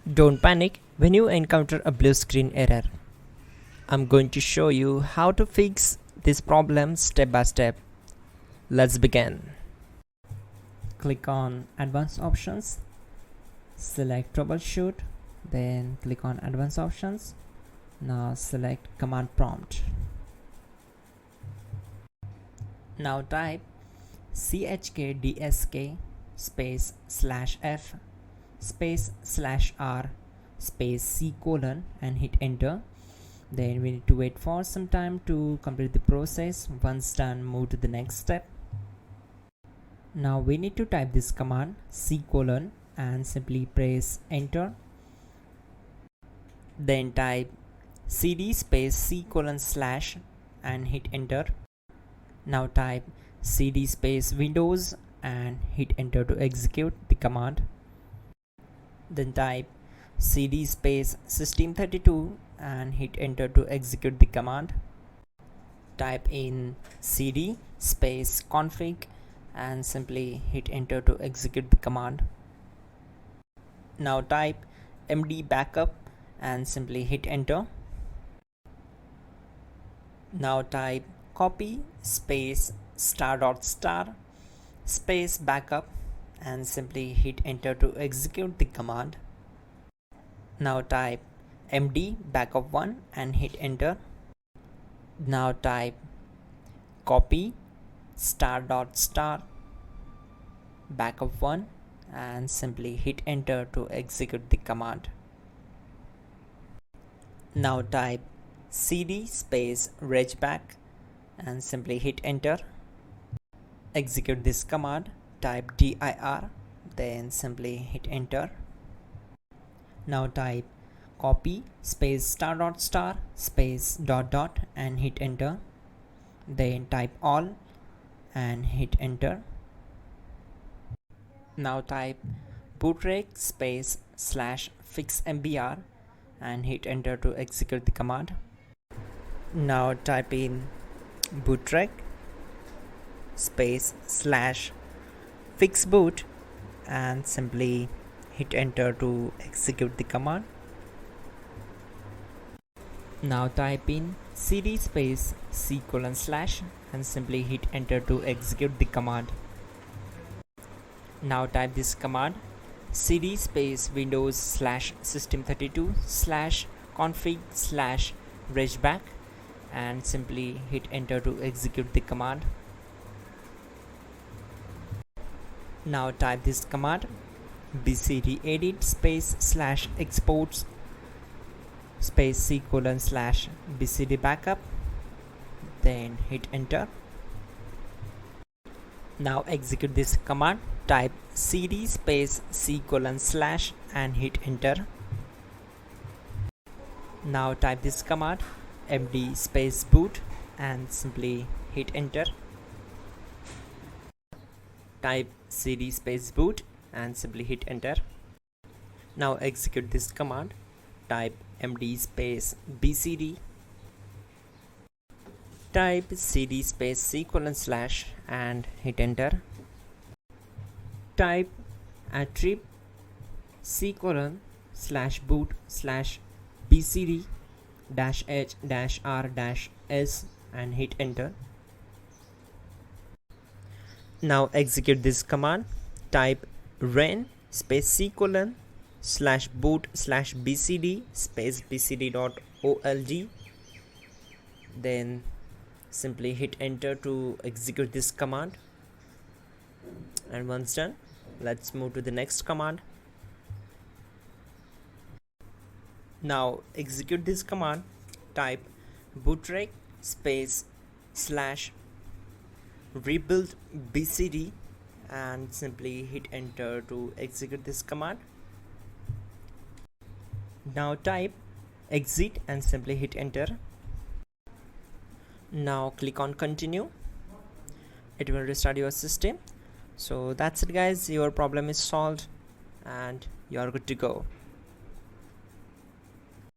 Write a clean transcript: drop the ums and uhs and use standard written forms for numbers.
Don't panic when you encounter a blue screen error. I'm going to show you how to fix this problem step by step. Let's begin. Click on Advanced Options, select Troubleshoot, then click on Advanced Options. Now select Command Prompt. Now type chkdsk space /f space /r space c : and hit enter. Then we need to wait for some time to complete the process. Once done, move to the next step. Now we need to type this command c : and simply press enter. Then type cd space c : / and hit enter. Now type cd space Windows and hit enter to execute the command. Then type cd space system32 and hit enter to execute the command. Type in cd space config and simply hit enter to execute the command. Now type md backup and simply hit enter. Now type copy space ** space backup and simply hit enter to execute the command. Now type md backup1 and hit enter. Now type copy ** backup1 and simply hit enter to execute the command. Now type cd space regback and simply hit enter. Execute this command. Type dir, then simply hit enter. Now type copy space ** space ... and hit enter. Then type all and hit enter. Now type bootrec space /fixmbr and hit enter to execute the command. Now type in bootrec space /fixboot and simply hit enter to execute the command. Now type in cd space c : / and simply hit enter to execute the command. Now type this command cd space Windows /system32 /config /regback and simply hit enter to execute the command. Now type this command bcdedit space /exports space c : / bcd backup, then hit enter. Now execute this command. Type cd space c : / and hit enter. Now type this command md space boot and simply hit enter. Type cd space boot and simply hit enter. Now execute this command. Type md space bcd. Type cd space c : / and hit enter. Type attrib c : /boot /bcd -h -r -s and hit enter. Now execute this command. Type ren space c : /boot /bcd space bcd.olg, then simply hit enter to execute this command. And once done, let's move to the next command. Now execute this command. Type bootrec space /rebuildbcd and simply hit enter to execute this command. Now type exit and simply hit enter. Now click on continue. It will restart your system. So that's it guys, your problem is solved and you are good to go.